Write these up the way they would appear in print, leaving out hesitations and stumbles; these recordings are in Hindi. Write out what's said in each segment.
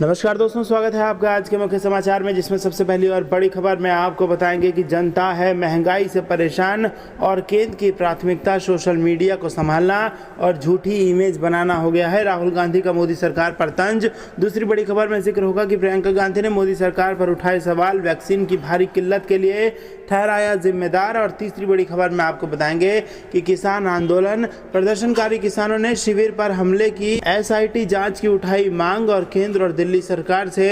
नमस्कार दोस्तों, स्वागत है आपका आज के मुख्य समाचार में, जिसमें सबसे पहली और बड़ी खबर में आपको बताएंगे कि जनता है महंगाई से परेशान और केंद्र की प्राथमिकता सोशल मीडिया को संभालना और झूठी इमेज बनाना हो गया है। राहुल गांधी का मोदी सरकार पर तंज। दूसरी बड़ी खबर में जिक्र होगा कि प्रियंका गांधी ने मोदी सरकार पर उठाए सवाल, वैक्सीन की भारी किल्लत के लिए ठहराया जिम्मेदार। और तीसरी बड़ी खबर में आपको बताएंगे कि किसान आंदोलन, प्रदर्शनकारी किसानों ने शिविर पर हमले की, SIT जांच की उठाई मांग और केंद्र और दिल्ली सरकार से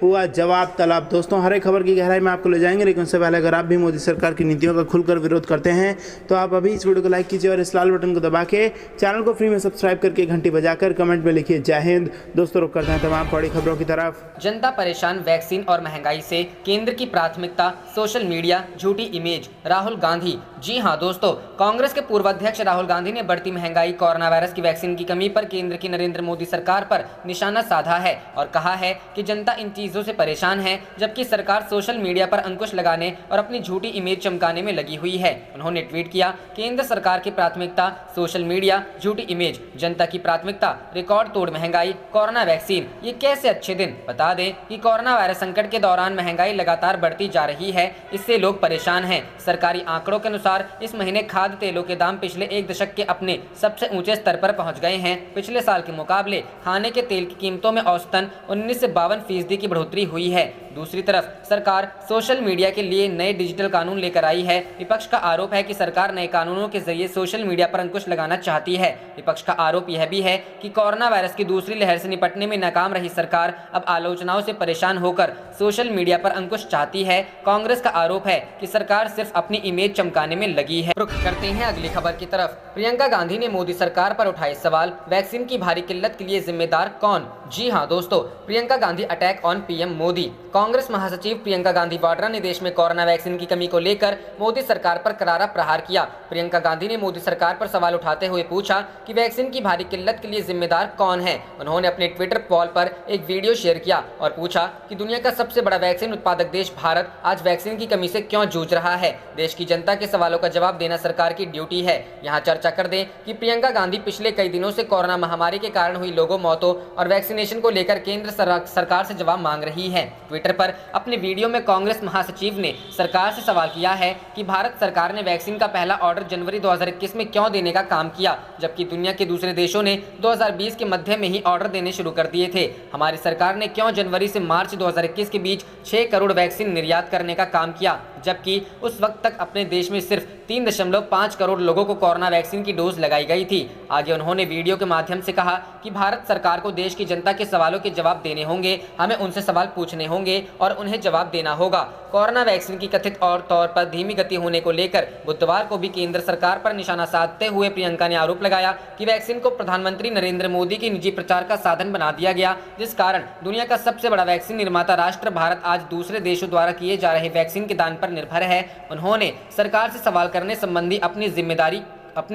हुआ जवाब तलब। दोस्तों, हर एक खबर की गहराई में आपको ले जाएंगे, लेकिन उससे पहले अगर आप भी मोदी सरकार की नीतियों का खुलकर विरोध करते हैं तो आप अभी इस वीडियो को लाइक कीजिए और इस लाल बटन को दबा के चैनल को फ्री में सब्सक्राइब करके घंटी बजाकर कमेंट में लिखिए जय हिंद। दोस्तों, रुक करते हैं तमाम बड़ी खबरों की तरफ। जनता परेशान, वैक्सीन और महंगाई से, केंद्र की प्राथमिकता सोशल मीडिया, झूठी इमेज, राहुल गांधी। जी हां दोस्तों, कांग्रेस के पूर्व अध्यक्ष राहुल गांधी ने बढ़ती महंगाई, कोरोना वायरस की वैक्सीन की कमी पर केंद्र की नरेंद्र मोदी सरकार पर निशाना साधा है और कहा है कि जनता इन चीजों से परेशान है, जबकि सरकार सोशल मीडिया पर अंकुश लगाने और अपनी झूठी इमेज चमकाने में लगी हुई है। उन्होंने ट्वीट किया, केंद्र सरकार की प्राथमिकता सोशल मीडिया, झूठी इमेज, जनता की प्राथमिकता रिकॉर्ड तोड़ महंगाई, कोरोना वैक्सीन। ये कैसे अच्छे दिन। बता दें कि कोरोना वायरस संकट के दौरान महंगाई लगातार बढ़ती जा रही है, इससे लोग परेशान हैं। सरकारी आंकड़ों के अनुसार इस महीने खाद्य तेलों के दाम पिछले एक दशक के अपने सबसे ऊंचे स्तर पर पहुंच गए हैं। पिछले साल के मुकाबले खाने के तेल की कीमतों में औसतन 19 से 52% की बढ़ोतरी हुई है। दूसरी तरफ सरकार सोशल मीडिया के लिए नए डिजिटल कानून लेकर आई है। विपक्ष का आरोप है कि सरकार नए कानूनों के जरिए सोशल मीडिया पर अंकुश लगाना चाहती है। विपक्ष का आरोप यह भी है कि कोरोना वायरस की दूसरी लहर से निपटने में नाकाम रही सरकार अब आलोचनाओं से परेशान होकर सोशल मीडिया पर अंकुश चाहती है। कांग्रेस का आरोप है कि सरकार सिर्फ अपनी इमेज चमकाने में लगी है। रुख करते हैं अगली खबर की तरफ। प्रियंका गांधी ने मोदी सरकार पर उठाए सवाल, वैक्सीन की भारी किल्लत के लिए जिम्मेदार कौन। जी हां दोस्तों, Priyanka Gandhi attack on PM Modi. Congress महासचिव प्रियंका गांधी वाड्रा ने देश में कोरोना वैक्सीन की कमी को लेकर मोदी सरकार पर करारा प्रहार किया। प्रियंका गांधी ने मोदी सरकार पर सवाल उठाते हुए पूछा कि वैक्सीन की भारी किल्लत के लिए जिम्मेदार कौन है। उन्होंने अपने ट्विटर वॉल पर एक वीडियो शेयर किया और पूछा कि दुनिया का सबसे बड़ा वैक्सीन उत्पादक देश भारत आज वैक्सीन की कमी से क्यों जूझ रहा है। देश की जनता के सवालों का जवाब देना सरकार की ड्यूटी है। यहाँ चर्चा कर दें कि प्रियंका गांधी पिछले कई दिनों से कोरोना महामारी के कारण हुई लोगों मौतों और वैक्सीनेशन को लेकर केंद्र सरकार से जवाब मांग रही है। ट्विटर पर अपने वीडियो में कांग्रेस महासचिव ने सरकार से सवाल किया है कि भारत सरकार ने वैक्सीन का पहला ऑर्डर जनवरी 2021 में क्यों देने का काम किया, जबकि दुनिया के दूसरे देशों ने 2020 के मध्य में ही ऑर्डर देने शुरू कर दिए थे। हमारी सरकार ने क्यों जनवरी से मार्च 2021 के बीच 6 करोड़ वैक्सीन निर्यात करने का काम किया, जबकि उस वक्त तक अपने देश में सिर्फ 3.5 करोड़ लोगों को कोरोना वैक्सीन की डोज लगाई गई थी। आगे उन्होंने वीडियो के माध्यम से कहा कि भारत सरकार को देश की जनता के सवालों के जवाब देने होंगे, हमें उनसे सवाल पूछने होंगे और उन्हें जवाब देना होगा। कोरोना वैक्सीन की कथित तौर पर धीमी गति होने को लेकर बुधवार को भी केंद्र सरकार पर निशाना साधते हुए प्रियंका ने आरोप लगाया कि वैक्सीन को प्रधानमंत्री नरेंद्र मोदी के निजी प्रचार का साधन बना दिया गया, जिस कारण दुनिया का सबसे बड़ा वैक्सीन निर्माता राष्ट्र भारत आज दूसरे देशों द्वारा किए जा रहे वैक्सीन के दान पर निर्भर है। उन्होंने सरकार से सवाल करने संबंधी अपनी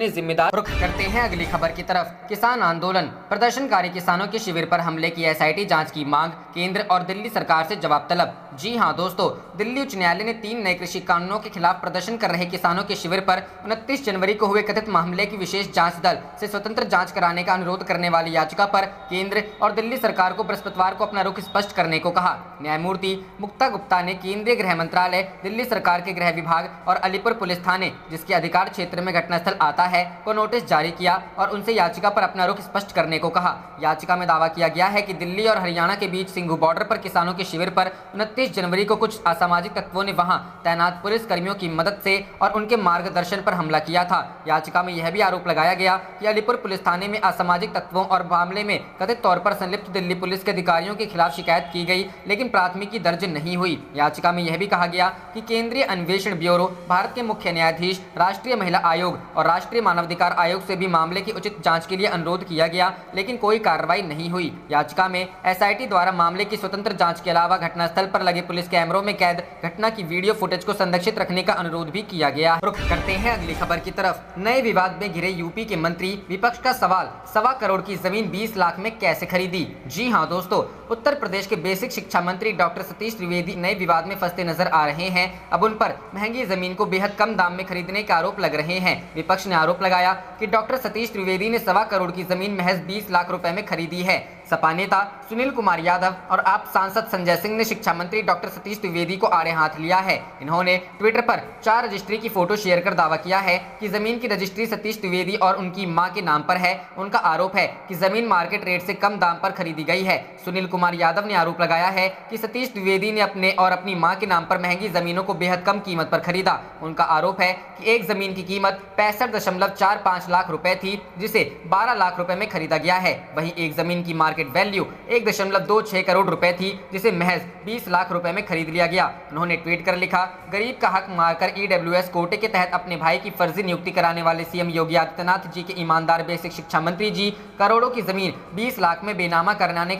जिम्मेदार रुख करते हैं अगली खबर की तरफ। किसान आंदोलन, प्रदर्शनकारी किसानों के शिविर पर हमले की SIT जांच की मांग, केंद्र और दिल्ली सरकार से जवाब तलब। जी हां दोस्तों, दिल्ली उच्च न्यायालय ने 3 नए कृषि कानूनों के खिलाफ प्रदर्शन कर रहे किसानों के शिविर पर 29 जनवरी को हुए कथित मामले की विशेष जांच दल से स्वतंत्र जांच कराने का अनुरोध करने वाली याचिका पर केंद्र और दिल्ली सरकार को बृहस्पतिवार को अपना रुख स्पष्ट करने को कहा। न्यायमूर्ति मुक्ता गुप्ता ने केंद्रीय गृह मंत्रालय, दिल्ली सरकार के गृह विभाग और अलीपुर पुलिस थाने, जिसके अधिकार क्षेत्र में घटनास्थल आता है, को नोटिस जारी किया और उनसे याचिका पर अपना रुख स्पष्ट करने को कहा। याचिका में दावा किया गया है कि दिल्ली और हरियाणा के बीच सिंघू बॉर्डर पर किसानों के शिविर पर 29 जनवरी को कुछ असामाजिक तत्वों ने वहां तैनात पुलिस कर्मियों की मदद से और उनके मार्गदर्शन पर हमला किया था। याचिका में यह भी आरोप लगाया गया कि अलीपुर पुलिस थाने में असामाजिक तत्वों और मामले में कथित तौर पर संलिप्त दिल्ली पुलिस के अधिकारियों के खिलाफ शिकायत की गई, लेकिन प्राथमिकी दर्ज नहीं हुई। याचिका में यह भी कहा गया कि केंद्रीय अन्वेषण ब्यूरो, भारत के मुख्य न्यायाधीश, राष्ट्रीय महिला आयोग और राष्ट्रीय मानवाधिकार आयोग से भी मामले की उचित जांच के लिए अनुरोध किया गया, लेकिन कोई कार्रवाई नहीं हुई। याचिका में SIT द्वारा मामले की स्वतंत्र जांच के अलावा घटनास्थल पर लगे पुलिस कैमरों में कैद घटना की वीडियो फुटेज को संरक्षित रखने का अनुरोध भी किया गया। रुख करते हैं अगली खबर की तरफ। नए विवाद में घिरे यूपी के मंत्री, विपक्ष का सवाल, 1.25 करोड़ की जमीन 20 लाख में कैसे खरीदी। जी हां दोस्तों, उत्तर प्रदेश के बेसिक शिक्षा मंत्री डॉक्टर सतीश द्विवेदी नए विवाद में फंसते नजर आ रहे हैं। अब उन पर महंगी जमीन को बेहद कम दाम में खरीदने के आरोप लग रहे हैं। विपक्ष ने आरोप लगाया कि डॉक्टर सतीश द्विवेदी ने 1.25 करोड़ की जमीन महज 20 लाख रुपए में खरीदी है। सपा नेता सुनील कुमार यादव और आप सांसद संजय सिंह ने शिक्षा मंत्री डॉक्टर सतीश द्विवेदी को आड़े हाथ लिया है। इन्होंने ट्विटर पर 4 रजिस्ट्री की फोटो शेयर कर दावा किया है कि जमीन की रजिस्ट्री सतीश द्विवेदी और उनकी मां के नाम पर है। उनका आरोप है कि जमीन मार्केट रेट से कम दाम पर खरीदी गई है। सुनील कुमार यादव ने आरोप लगाया है कि सतीश द्विवेदी ने अपने और अपनी मां के नाम पर महंगी जमीनों को बेहद कम कीमत पर खरीदा। उनका आरोप है कि एक जमीन की कीमत 65.45 लाख रुपए थी, जिसे 12 लाख रुपए में खरीदा गया है। वहीं एक जमीन की मार्केट वैल्यू 1.26 करोड़ रुपए थी, जिसे महज 20 लाख रुपए में खरीद लिया गया। उन्होंने ट्वीट कर लिखा, गरीब का हक मारकर ईडब्ल्यूएस कोटे के तहत अपने भाई की फर्जी नियुक्ति कराने वाले सीएम योगी आदित्यनाथ जी के ईमानदार बेसिक शिक्षा मंत्री जी करोड़ों की जमीन 20 लाख में बेनामा कराने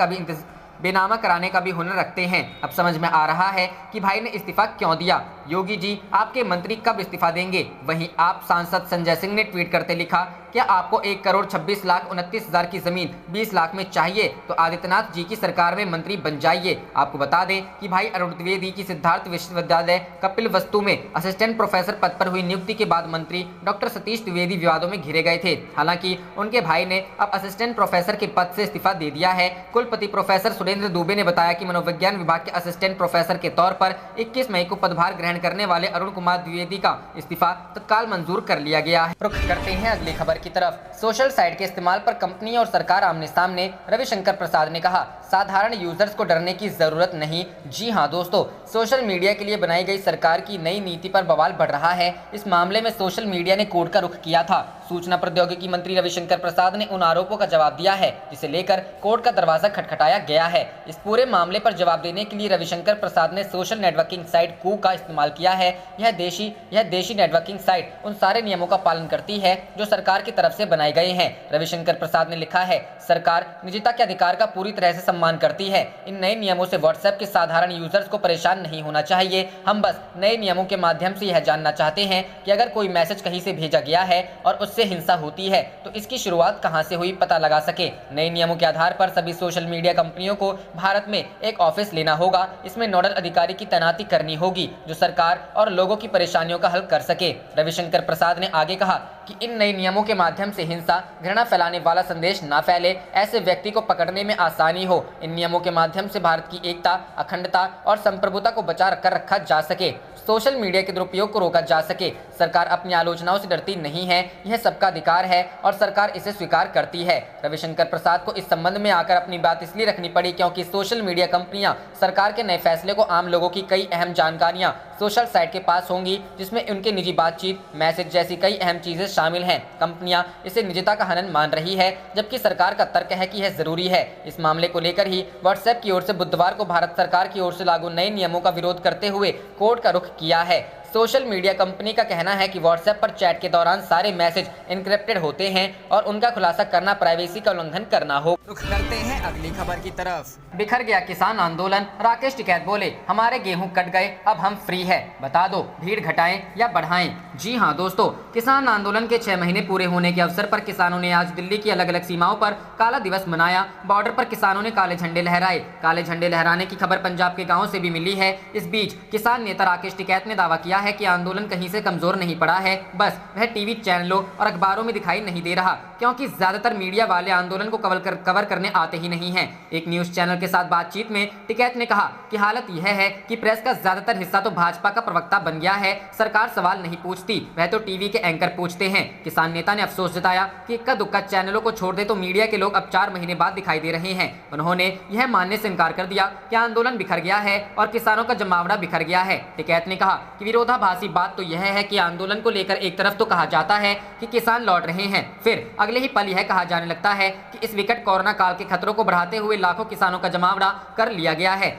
का भी हुनर रखते हैं। अब समझ में आ रहा है कि भाई ने इस्तीफा क्यों दिया। योगी जी, आपके मंत्री कब इस्तीफा देंगे? वहीं आप सांसद संजय सिंह ने ट्वीट करते लिखा, क्या आपको 1,26,29,000 की जमीन 20 लाख में चाहिए तो आदित्यनाथ जी की सरकार में मंत्री बन जाइए। आपको बता दें कि भाई अरुण द्विवेदी की सिद्धार्थ विश्वविद्यालय कपिलवस्तु में असिस्टेंट प्रोफेसर पद पर हुई नियुक्ति के बाद मंत्री डॉक्टर सतीश द्विवेदी विवादों में घिरे गए थे। हालांकि उनके भाई ने अब असिस्टेंट प्रोफेसर के पद से इस्तीफा दे दिया है। कुलपति प्रोफेसर सुरेंद्र दुबे ने बताया कि मनोविज्ञान विभाग के असिस्टेंट प्रोफेसर के तौर पर 21 मई को पदभार ग्रहण करने वाले अरुण कुमार द्विवेदी का इस्तीफा तत्काल मंजूर कर लिया गया है। रुख करते हैं अगली खबर की तरफ। सोशल साइट के इस्तेमाल पर कंपनी और सरकार आमने सामने। रविशंकर प्रसाद ने कहा, साधारण यूजर्स को डरने की जरूरत नहीं। जी हां दोस्तों, सोशल मीडिया के लिए बनाई गई सरकार की नई नीति पर बवाल बढ़ रहा है। इस मामले में सोशल मीडिया ने कोर्ट का रुख किया था। सूचना प्रौद्योगिकी मंत्री रविशंकर प्रसाद ने उन आरोपों का जवाब दिया है जिसे लेकर कोर्ट का दरवाजा खटखटाया गया है। इस पूरे मामले पर जवाब देने के लिए रविशंकर प्रसाद ने सोशल नेटवर्किंग साइट कू का इस्तेमाल किया है। यह देशी नेटवर्किंग साइट उन सारे नियमों का पालन करती है जो सरकार की तरफ से बनाए गए हैं। रविशंकर प्रसाद ने लिखा है, सरकार निजता के अधिकार का पूरी तरह से सम्मान करती है। इन नए नियमों से व्हाट्सएप के साधारण यूजर्स को परेशान नहीं होना चाहिए। हम बस नए नियमों के माध्यम से यह जानना चाहते हैं कि अगर कोई मैसेज कहीं से भेजा गया है और उससे हिंसा होती है तो इसकी शुरुआत कहां से हुई पता लगा सके। नए नियमों के आधार पर सभी सोशल मीडिया कंपनियों को भारत में एक ऑफिस लेना होगा। इसमें नोडल अधिकारी की तैनाती करनी होगी जो सरकार और लोगों की परेशानियों का हल कर सके। रविशंकर प्रसाद ने आगे कहा कि इन नए नियमों के माध्यम से हिंसा, घृणा फैलाने वाला संदेश न फैले, ऐसे व्यक्ति को पकड़ने में आसानी हो। इन नियमों के माध्यम से भारत की एकता, अखंडता और संप्रभुता को बचा कर रखा जा सके, सोशल मीडिया के दुरुपयोग को रोका जा सके। सरकार अपनी आलोचनाओं से डरती नहीं है, यह सबका अधिकार है और सरकार इसे स्वीकार करती है। रविशंकर प्रसाद को इस संबंध में आकर अपनी बात इसलिए रखनी पड़ी क्योंकि सोशल मीडिया कंपनियां सरकार के नए फैसले को आम लोगों की कई अहम जानकारियां सोशल साइट के पास होंगी, जिसमें उनके निजी बातचीत, मैसेज जैसी कई अहम चीजें शामिल हैं। कंपनियां इसे निजता का हनन मान रही है, जबकि सरकार का तर्क है कि यह जरूरी है। इस मामले को लेकर ही व्हाट्सएप की ओर से बुधवार को भारत सरकार की ओर से लागू नए नियमों का विरोध करते हुए कोर्ट का रुख किया है। सोशल मीडिया कंपनी का कहना है कि व्हाट्सएप पर चैट के दौरान सारे मैसेज एन्क्रिप्टेड होते हैं और उनका खुलासा करना प्राइवेसी का उल्लंघन करना हो। रुख करते हैं अगली खबर की तरफ। बिखर गया किसान आंदोलन, राकेश टिकैत बोले, हमारे गेहूं कट गए, अब हम फ्री है, बता दो भीड़ घटाएं या बढ़ाएं। जी हां दोस्तों, किसान आंदोलन के 6 महीने पूरे होने के अवसर पर किसानों ने आज दिल्ली की अलग अलग सीमाओं पर काला दिवस मनाया। बॉर्डर पर किसानों ने काले झंडे लहराए। काले झंडे लहराने की खबर पंजाब के गाँव से भी मिली है। इस बीच किसान नेता राकेश टिकैत ने दावा किया है कि आंदोलन कहीं से कमजोर नहीं पड़ा है, बस वह टीवी चैनलों और अखबारों में दिखाई नहीं दे रहा क्योंकि ज्यादातर मीडिया वाले आंदोलन को कवर करने आते ही नहीं हैं। एक न्यूज चैनल के साथ बातचीत में टिकैत ने कहा कि हालत यह है कि प्रेस का ज्यादातर हिस्सा तो भाजपा का प्रवक्ता बन गया है, सरकार सवाल नहीं पूछती, वह तो टीवी के एंकर पूछते हैं। किसान नेता ने अफसोस जताया कि इक्का दुक्का चैनलों को छोड़ दे तो मीडिया के लोग अब 4 महीने बाद दिखाई दे रहे हैं। उन्होंने यह मानने से इनकार कर दिया कि आंदोलन बिखर गया है और किसानों का जमावड़ा बिखर गया है। टिकैत ने कहा कि विरोधाभासी बात तो यह है कि आंदोलन को लेकर एक तरफ तो कहा जाता है कि किसान लौट रहे हैं, फिर अगले ही पल यह कहा जाने लगता है कि इस विकट कोरोना काल के खतरों को बढ़ाते हुए लाखों किसानों का जमावड़ा कर लिया गया है।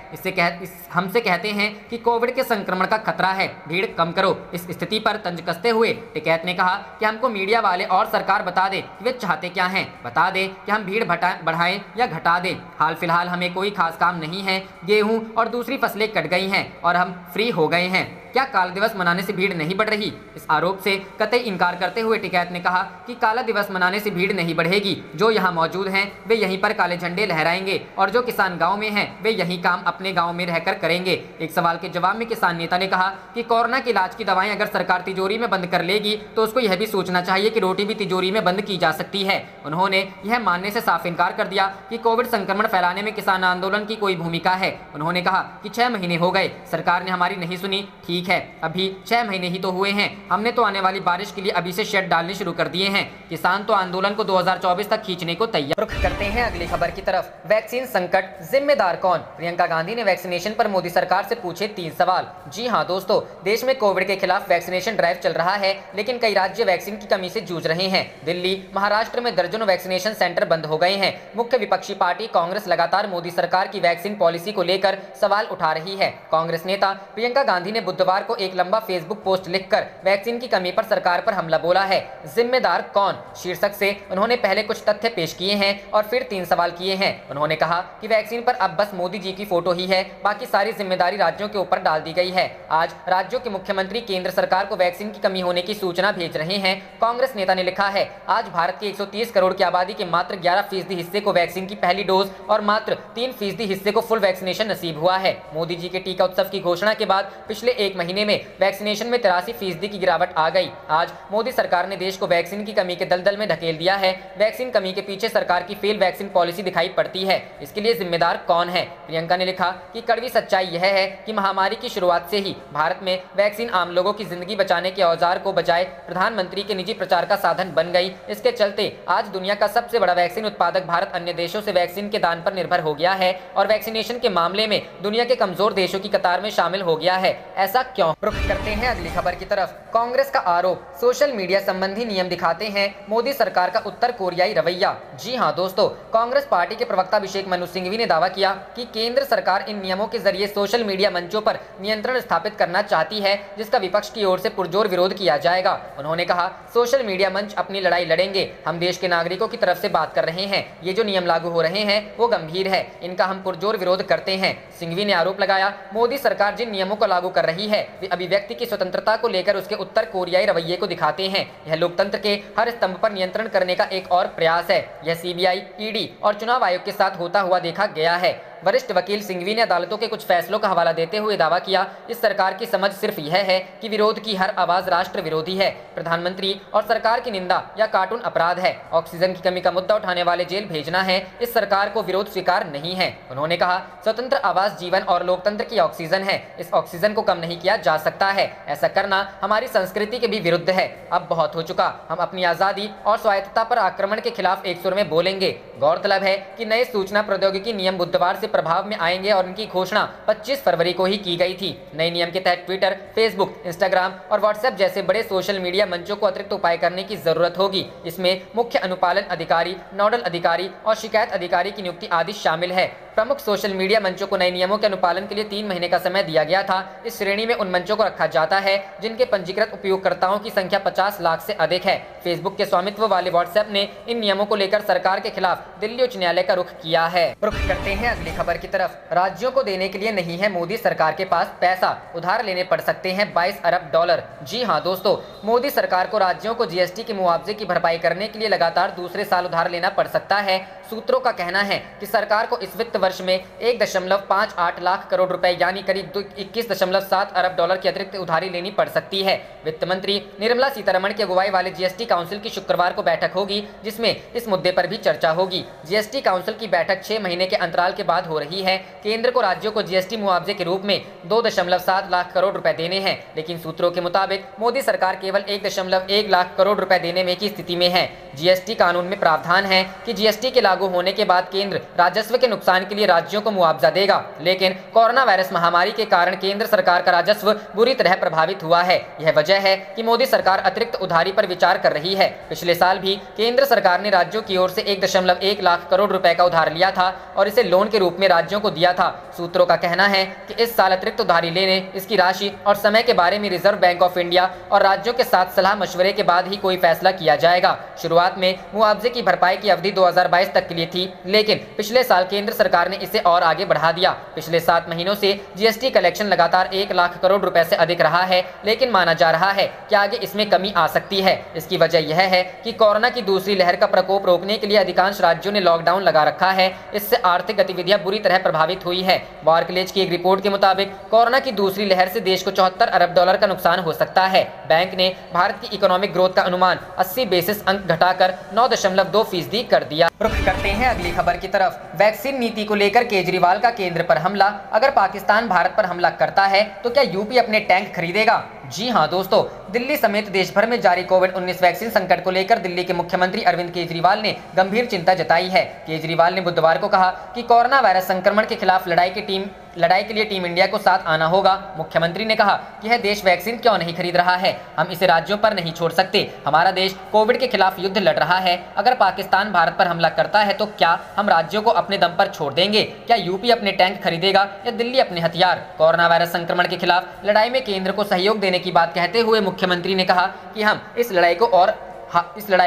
हमसे कहते हैं कि कोविड के संक्रमण का खतरा है, भीड़ कम करो। इस स्थिति पर तंज कसते हुए टिकैत ने कहा कि हमको मीडिया वाले और सरकार बता दे कि वे चाहते क्या हैं, बता दे कि हम भीड़ बढ़ाएं या घटा दें। हाल फिलहाल हमें कोई खास काम नहीं है, गेहूं और दूसरी फसलें कट गई हैं और हम फ्री हो गए हैं। क्या काला दिवस मनाने से भीड़ नहीं बढ़ रही? इस आरोप से कतई इनकार करते हुए टिकैत ने कहा कि काला दिवस मनाने आने से भीड़ नहीं बढ़ेगी। जो यहाँ मौजूद हैं वे यहीं पर काले झंडे लहराएंगे और जो किसान गाँव में हैं वे यही काम अपने गाँव में रहकर करेंगे। एक सवाल के जवाब में किसान नेता ने कहा कि कोरोना के इलाज की दवाएं अगर सरकार तिजोरी में बंद कर लेगी तो उसको यह भी सोचना चाहिए कि रोटी भी तिजोरी में बंद की जा सकती है। उन्होंने यह मानने से साफ इनकार कर दिया कि कोविड संक्रमण फैलाने में किसान आंदोलन की कोई भूमिका है। उन्होंने कहा कि 6 महीने हो गए, सरकार ने हमारी नहीं सुनी। ठीक है, अभी 6 महीने ही तो हुए हैं, हमने तो आने वाली बारिश के लिए अभी से शेड डालने शुरू कर दिए हैं। किसान तो आंदोलन को 2024 तक खींचने को तैयार। रुख करते हैं अगली खबर की तरफ। वैक्सीन संकट, जिम्मेदार कौन? प्रियंका गांधी ने वैक्सीनेशन पर मोदी सरकार से पूछे 3 सवाल। जी हां दोस्तों, देश में कोविड के खिलाफ वैक्सीनेशन ड्राइव चल रहा है, लेकिन कई राज्य वैक्सीन की कमी से जूझ रहे हैं। दिल्ली, महाराष्ट्र में दर्जनों वैक्सीनेशन सेंटर बंद हो गए हैं। मुख्य विपक्षी पार्टी कांग्रेस लगातार मोदी सरकार की वैक्सीन पॉलिसी को लेकर सवाल उठा रही है। कांग्रेस नेता प्रियंका गांधी ने बुधवार को एक लंबा फेसबुक पोस्ट लिखकर वैक्सीन की कमी पर सरकार पर हमला बोला है। जिम्मेदार कौन शीर्षक से उन्होंने पहले कुछ तथ्य पेश किए हैं और फिर 3 सवाल किए हैं। उन्होंने कहा कि वैक्सीन पर अब बस मोदी जी की फोटो ही है, बाकी सारी जिम्मेदारी राज्यों के ऊपर डाल दी गई है। आज राज्यों के मुख्यमंत्री केंद्र सरकार को वैक्सीन की कमी होने की सूचना भेज रहे हैं। कांग्रेस नेता ने लिखा है, आज भारत के 130 करोड़ की आबादी के मात्र 11% हिस्से को वैक्सीन की पहली डोज और मात्र 3% हिस्से को फुल वैक्सीनेशन नसीब हुआ है। मोदी जी के टीका उत्सव की घोषणा के बाद पिछले 1 महीने में वैक्सीनेशन में 83% की गिरावट आ गई। आज मोदी सरकार ने देश को वैक्सीन की कमी के दलदल में धकेल दिया है। वैक्सीन कमी के पीछे सरकार की फेल वैक्सीन पॉलिसी दिखाई पड़ती है। इसके लिए जिम्मेदार कौन है? प्रियंका ने लिखा कि कड़वी सच्चाई यह है कि महामारी की शुरुआत से ही भारत में वैक्सीन आम लोगों की जिंदगी बचाने के औजार को बजाय प्रधानमंत्री के निजी प्रचार का साधन बन गई। इसके चलते आज दुनिया का सबसे बड़ा वैक्सीन उत्पादक भारत अन्य देशों से वैक्सीन के दान पर निर्भर हो गया है और वैक्सीनेशन के मामले में दुनिया के कमजोर देशों की कतार में शामिल हो गया है। ऐसा क्यों? रुख करते हैं अगली खबर की तरफ। कांग्रेस का आरोप, सोशल मीडिया संबंधी नियम दिखाते हैं मोदी सरकार का उत्तर कोरियाई रवैया। जी हां दोस्तों, कांग्रेस पार्टी के प्रवक्ता अभिषेक मनु सिंघवी ने दावा किया कि केंद्र सरकार इन नियमों के जरिए सोशल मीडिया मंचों पर नियंत्रण स्थापित करना चाहती है, जिसका विपक्ष की ओर से पुरजोर विरोध किया जाएगा। उन्होंने कहा, सोशल मीडिया मंच अपनी लड़ाई लड़ेंगे, हम देश के नागरिकों की तरफ से बात कर रहे हैं। ये जो नियम लागू हो रहे हैं वो गंभीर है, इनका हम पुरजोर विरोध करते हैं। सिंघवी ने आरोप लगाया, मोदी सरकार जिन नियमों को लागू कर रही है वे अभिव्यक्ति की स्वतंत्रता को लेकर उसके उत्तर कोरियाई रवैये को दिखाते हैं। यह लोकतंत्र के हर स्तंभ पर नियंत्रण करने का एक और प्रयास है। यह सीबीआई, ईडी और चुनाव आयोग के साथ होता हुआ देखा गया है। वरिष्ठ वकील सिंघवी ने अदालतों के कुछ फैसलों का हवाला देते हुए दावा किया, इस सरकार की समझ सिर्फ यह है कि विरोध की हर आवाज राष्ट्र विरोधी है, प्रधानमंत्री और सरकार की निंदा या कार्टून अपराध है। ऑक्सीजन की कमी का मुद्दा उठाने वाले जेल भेजना है, इस सरकार को विरोध स्वीकार नहीं है। उन्होंने कहा, स्वतंत्र आवाज जीवन और लोकतंत्र की ऑक्सीजन है, इस ऑक्सीजन को कम नहीं किया जा सकता है। ऐसा करना हमारी संस्कृति के भी विरुद्ध है। अब बहुत हो चुका, हम अपनी आजादी और स्वायत्तता पर आक्रमण के खिलाफ एक सुर में बोलेंगे। गौरतलब है कि नए सूचना प्रौद्योगिकी नियम बुधवार से प्रभाव में आएंगे और उनकी घोषणा 25 फरवरी को ही की गई थी। नए नियम के तहत ट्विटर, फेसबुक, इंस्टाग्राम और व्हाट्सएप जैसे बड़े सोशल मीडिया मंचों को अतिरिक्त उपाय करने की जरूरत होगी। इसमें मुख्य अनुपालन अधिकारी, नोडल अधिकारी और शिकायत अधिकारी की नियुक्ति आदि शामिल है। प्रमुख सोशल मीडिया मंचों को नए नियमों के अनुपालन के लिए 3 महीने का समय दिया गया था। इस श्रेणी में उन मंचों को रखा जाता है जिनके पंजीकृत उपयोगकर्ताओं की संख्या 50 लाख से अधिक है। फेसबुक के स्वामित्व वाले व्हाट्सएप ने इन नियमों को लेकर सरकार के खिलाफ दिल्ली उच्च न्यायालय का रुख किया है। रुख करते हैं अगली खबर की तरफ। राज्यों को देने के लिए नहीं है मोदी सरकार के पास पैसा, उधार लेने पड़ सकते हैं $22 अरब। जी हां दोस्तों, मोदी सरकार को राज्यों को जीएसटी के मुआवजे की भरपाई करने के लिए लगातार दूसरे साल उधार लेना पड़ सकता है। सूत्रों का कहना है कि सरकार को इस वित्त वर्ष में 1.58 लाख करोड़ रुपए यानी करीब $21.7 अरब की अतिरिक्त उधारी लेनी पड़ सकती है। वित्त मंत्री निर्मला सीतारमण की अगुवाई वाले जीएसटी काउंसिल की शुक्रवार को बैठक होगी, जिसमें इस मुद्दे पर भी चर्चा होगी। जीएसटी काउंसिल की बैठक 6 महीने के अंतराल के बाद हो रही है। केंद्र को राज्यों को जीएसटी मुआवजे के रूप में 2.7 लाख करोड़ रुपए देने हैं, लेकिन सूत्रों के मुताबिक मोदी सरकार केवल 1.1 लाख करोड़ रुपए देने में की स्थिति में है। जीएसटी कानून में प्रावधान है कि जीएसटी के लागू होने के बाद केंद्र राजस्व के नुकसान के लिए राज्यों को मुआवजा देगा, लेकिन कोरोना वायरस महामारी के कारण केंद्र सरकार का राजस्व बुरी तरह प्रभावित हुआ है। यह वजह है कि मोदी सरकार अतिरिक्त उधारी पर विचार कर रही है। पिछले साल भी केंद्र सरकार ने राज्यों की ओर से 1.1 लाख करोड़ रुपए का उधार लिया था और इसे लोन के रूप में राज्यों को दिया था। सूत्रों का कहना है कि इस साल अतिरिक्त उधारी लेने, इसकी राशि और समय के बारे में रिजर्व बैंक ऑफ इंडिया और राज्यों के साथ सलाह मशवरे के बाद ही कोई फैसला किया जाएगा। शुरुआत में मुआवजे की भरपाई की अवधि 2022 तक के लिए थी, लेकिन पिछले साल केंद्र सरकार ने इसे और आगे बढ़ा दिया। पिछले 7 महीनों से जीएसटी कलेक्शन लगातार 1 लाख करोड़ रुपए से अधिक रहा है, लेकिन माना जा रहा है कि आगे इसमें कमी आ सकती है। इसकी वजह यह है कि कोरोना की दूसरी लहर का प्रकोप रोकने के लिए अधिकांश राज्यों ने लॉकडाउन लगा रखा है। इससे आर्थिक गतिविधियां बुरी तरह प्रभावित हुई है। बार्कलेज की एक रिपोर्ट के मुताबिक कोरोना की दूसरी लहर से देश को 74 अरब डॉलर का नुकसान हो सकता है। बैंक ने भारत की इकोनॉमिक ग्रोथ का अनुमान 80 बेसिस अंक घटाकर 9.2% कर दिया। रुख करते हैं अगली खबर की तरफ। वैक्सीन नीति को लेकर केजरीवाल का केंद्र पर हमला। अगर पाकिस्तान भारत पर हमला करता है तो क्या यूपी अपने टैंक खरीदेगा? जी हां दोस्तों, दिल्ली समेत देश भर में जारी कोविड-19 वैक्सीन संकट को लेकर दिल्ली के मुख्यमंत्री अरविंद केजरीवाल ने गंभीर चिंता जताई है। केजरीवाल ने बुधवार को कहा कि कोरोना वायरस संक्रमण के खिलाफ लड़ाई के लिए टीम इंडिया को साथ आना होगा। मुख्यमंत्री ने कहा कि यह देश वैक्सीन क्यों नहीं खरीद रहा है, हम इसे राज्यों पर नहीं छोड़ सकते। हमारा देश कोविड के खिलाफ युद्ध लड़ रहा है। अगर पाकिस्तान भारत पर हमला करता है तो क्या हम राज्यों को अपने दम पर छोड़ देंगे? क्या यूपी अपने टैंक खरीदेगा या दिल्ली अपने हथियार? कोरोना वायरस संक्रमण के खिलाफ लड़ाई में केंद्र को सहयोग देने की बात कहते हुए मुख्यमंत्री ने कहा कि हम इस लड़ाई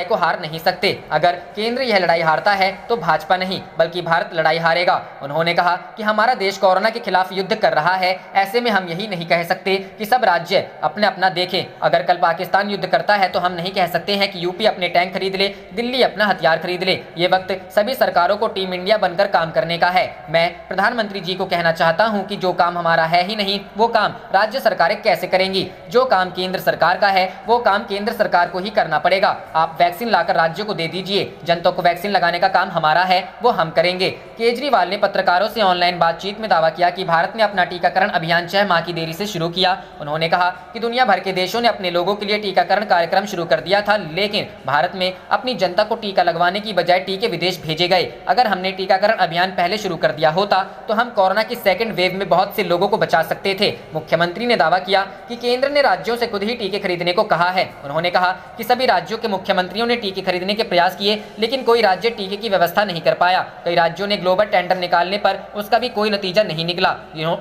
को हार नहीं सकते। अगर केंद्र यह लड़ाई हारता है तो भाजपा नहीं बल्कि भारत लड़ाई हारेगा। उन्होंने कहा कि हमारा देश कोरोना के खिलाफ युद्ध कर रहा है, ऐसे में हम यही नहीं कह सकते कि सब राज्य अपने अपना देखें। अगर कल पाकिस्तान युद्ध करता है तो हम नहीं कह सकते हैं कि यूपी अपने टैंक खरीद ले, दिल्ली अपना हथियार खरीद ले। ये वक्त सभी सरकारों को टीम इंडिया बनकर काम करने का है। मैं प्रधानमंत्री जी को कहना चाहता हूँ कि जो काम हमारा है ही नहीं, वो काम राज्य सरकारें कैसे करेंगी? जो काम केंद्र सरकार का है वो काम केंद्र सरकार को ही करना पड़ेगा। आप वैक्सीन लाकर राज्यों को दे दीजिए, जनता को वैक्सीन लगाने का काम हमारा है, वो हम करेंगे। केजरीवाल ने पत्रकारों से ऑनलाइन बातचीत में दावा किया कि भारत ने अपना टीकाकरण अभियान 6 माह की देरी से शुरू किया। उन्होंने कहा कि दुनिया भर के देशों ने अपने लोगों के लिए टीकाकरण कार्यक्रम शुरू कर दिया था, लेकिन भारत में अपनी जनता को टीका लगवाने की बजाय टीके विदेश भेजे गए। अगर हमने टीकाकरण अभियान पहले शुरू कर दिया होता तो हम कोरोना की सेकेंड वेव में बहुत से लोगों को बचा सकते थे। मुख्यमंत्री ने दावा किया कि केंद्र ने राज्यों से खुद ही टीके खरीदने को कहा है। उन्होंने कहा कि सभी राज्यों के मुख्यमंत्रियों ने टीके खरीदने के प्रयास किए, लेकिन कोई राज्य टीके की व्यवस्था नहीं कर पाया। कई राज्यों ने ग्लोबल टेंडर निकालने पर उसका भी कोई नतीजा नहीं निकला।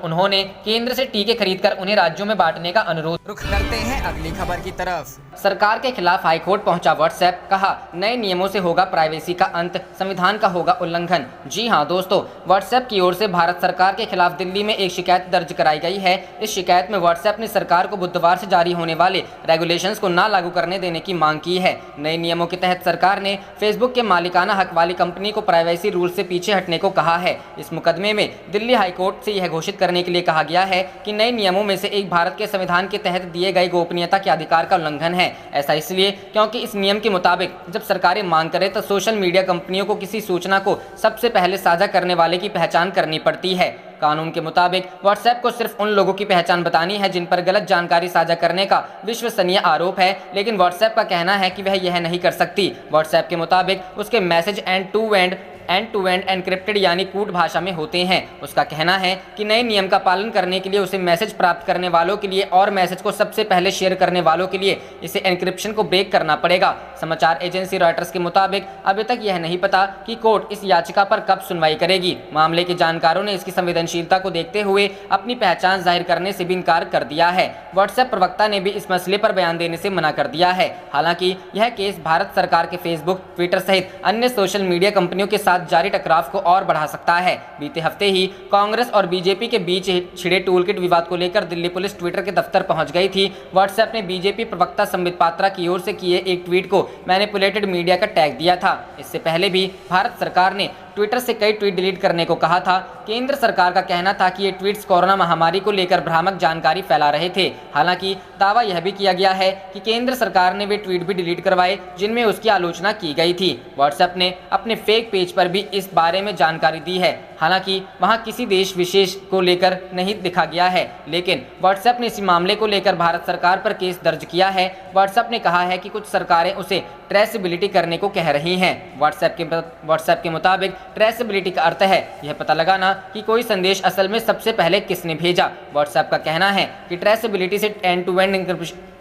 उन्होंने केंद्र से टीके खरीदकर उन्हें राज्यों में बांटने का अनुरोध। रुख करते हैं अगली खबर की तरफ। सरकार के खिलाफ हाईकोर्ट पहुंचा व्हाट्सएप, कहा नए नियमों से होगा प्राइवेसी का अंत, संविधान का होगा उल्लंघन। जी हां दोस्तों, व्हाट्सएप की ओर से भारत सरकार के खिलाफ दिल्ली में एक शिकायत दर्ज कराई गई है। इस शिकायत में व्हाट्सएप ने सरकार को बुधवार से जारी होने वाले रेगुलेशंस को ना लागू करने देने की मांग की है। नए नियमों के तहत सरकार ने फेसबुक के मालिकाना हक वाली कंपनी को प्राइवेसी रूल से पीछे हटने को कहा है। इस मुकदमे में दिल्ली हाईकोर्ट से यह घोषित करने के लिए कहा गया है कि नए नियमों में से एक भारत के संविधान के तहत दिए गए गोपनीयता के अधिकार का उल्लंघन है। ऐसा इसलिए क्योंकि इस नियम के मुताबिक जब सरकारें मांग करें तो सोशल मीडिया कंपनियों को किसी सूचना को सबसे पहले साझा करने वाले की पहचान करनी पड़ती है। कानून के मुताबिक व्हाट्सएप को सिर्फ उन लोगों की पहचान बतानी है जिन पर गलत जानकारी साझा करने का विश्वसनीय आरोप है, लेकिन व्हाट्सएप का कहना है कि वह यह नहीं कर सकती। व्हाट्सएप के मुताबिक उसके message end to end encrypted यानी कूट भाषा में होते हैं। उसका कहना है कि नए नियम का पालन करने के लिए उसे मैसेज प्राप्त करने वालों के लिए और मैसेज को सबसे पहले शेयर करने वालों के लिए इसे एनक्रिप्शन को ब्रेक करना पड़ेगा। समाचार एजेंसी रॉयटर्स के मुताबिक अभी तक यह नहीं पता कि कोर्ट इस याचिका पर कब सुनवाई करेगी। मामले के जानकारों ने इसकी संवेदनशीलता को देखते हुए अपनी पहचान जाहिर करने से भी इनकार कर दिया है। व्हाट्सएप प्रवक्ता ने भी इस मसले पर बयान देने से मना कर दिया है। हालांकि यह केस भारत सरकार के फेसबुक, ट्विटर सहित अन्य सोशल मीडिया कंपनियों के साथ जारी टकराव को और बढ़ा सकता है। बीते हफ्ते ही कांग्रेस और बीजेपी के बीच छिड़े टूलकिट विवाद को लेकर दिल्ली पुलिस ट्विटर के दफ्तर पहुंच गई थी। व्हाट्सएप ने बीजेपी प्रवक्ता संबित पात्रा की ओर से किए एक ट्वीट को मैनिपुलेटेड मीडिया का टैग दिया था। इससे पहले भी भारत सरकार ने ट्विटर से कई ट्वीट डिलीट करने को कहा था। केंद्र सरकार का कहना था कि ये ट्वीट्स कोरोना महामारी को लेकर भ्रामक जानकारी फैला रहे थे। हालांकि दावा यह भी किया गया है कि केंद्र सरकार ने वे ट्वीट भी डिलीट करवाए जिनमें उसकी आलोचना की गई थी। व्हाट्सएप ने अपने फेक पेज पर भी इस बारे में जानकारी दी है। हालांकि वहां किसी देश विशेष को लेकर नहीं लिखा गया है, लेकिन व्हाट्सएप ने इस मामले को लेकर भारत सरकार पर केस दर्ज किया है। व्हाट्सएप ने कहा है कि कुछ सरकारें उसे ट्रेसेबिलिटी करने को कह रही हैं। व्हाट्सएप के मुताबिक ट्रेसेबिलिटी का अर्थ है यह पता लगाना कि कोई संदेश असल में सबसे पहले किसने भेजा। व्हाट्सएप का कहना है कि ट्रेसेबिलिटी से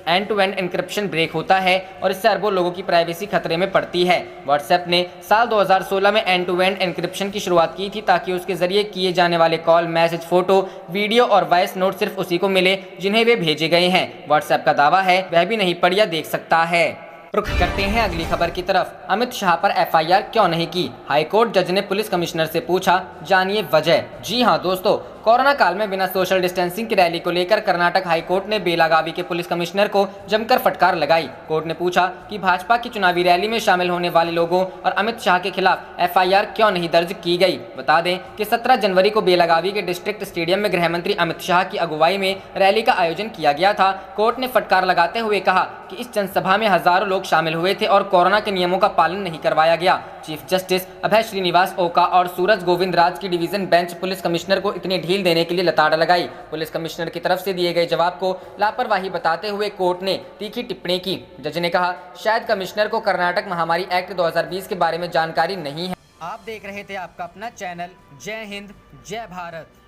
end to end encryption break होता है और इससे अरबों लोगों की प्राइवेसी खतरे में पड़ती है। व्हाट्सएप ने साल 2016 में एंड टू एंड एन्क्रिप्शन की शुरुआत की थी ताकि उसके जरिए किए जाने वाले कॉल, मैसेज, फोटो, वीडियो और वॉइस नोट सिर्फ उसी को मिले जिन्हें वे भेजे गए हैं। व्हाट्सएप का दावा है वह भी नहीं पढ़ या देख सकता है। रुख करते हैं अगली खबर की तरफ। अमित शाह पर एफआईआर क्यों नहीं की? हाईकोर्ट जज ने पुलिस कमिश्नर से पूछा, जानिए वजह। जी हां दोस्तों, कोरोना काल में बिना सोशल डिस्टेंसिंग की रैली को लेकर कर्नाटक हाईकोर्ट ने बेलागावी के पुलिस कमिश्नर को जमकर फटकार लगाई। कोर्ट ने पूछा कि भाजपा की चुनावी रैली में शामिल होने वाले लोगों और अमित शाह के खिलाफ एफआईआर क्यों नहीं दर्ज की गई। बता दें कि 17 जनवरी को बेलागावी के डिस्ट्रिक्ट स्टेडियम में गृह मंत्री अमित शाह की अगुवाई में रैली का आयोजन किया गया था। कोर्ट ने फटकार लगाते हुए कहा कि इस जनसभा में हजारों लोग शामिल हुए थे और कोरोना के नियमों का पालन नहीं करवाया गया। चीफ जस्टिस अभय श्रीनिवास ओका और सूरज गोविंद राज की डिवीजन बेंच पुलिस कमिश्नर को इतनी ढील देने के लिए लताड़ लगाई। पुलिस कमिश्नर की तरफ से दिए गए जवाब को लापरवाही बताते हुए कोर्ट ने तीखी टिप्पणी की। जज ने कहा, शायद कमिश्नर को कर्नाटक महामारी एक्ट 2020 के बारे में जानकारी नहीं है। आप देख रहे थे आपका अपना चैनल जय हिंद जय भारत।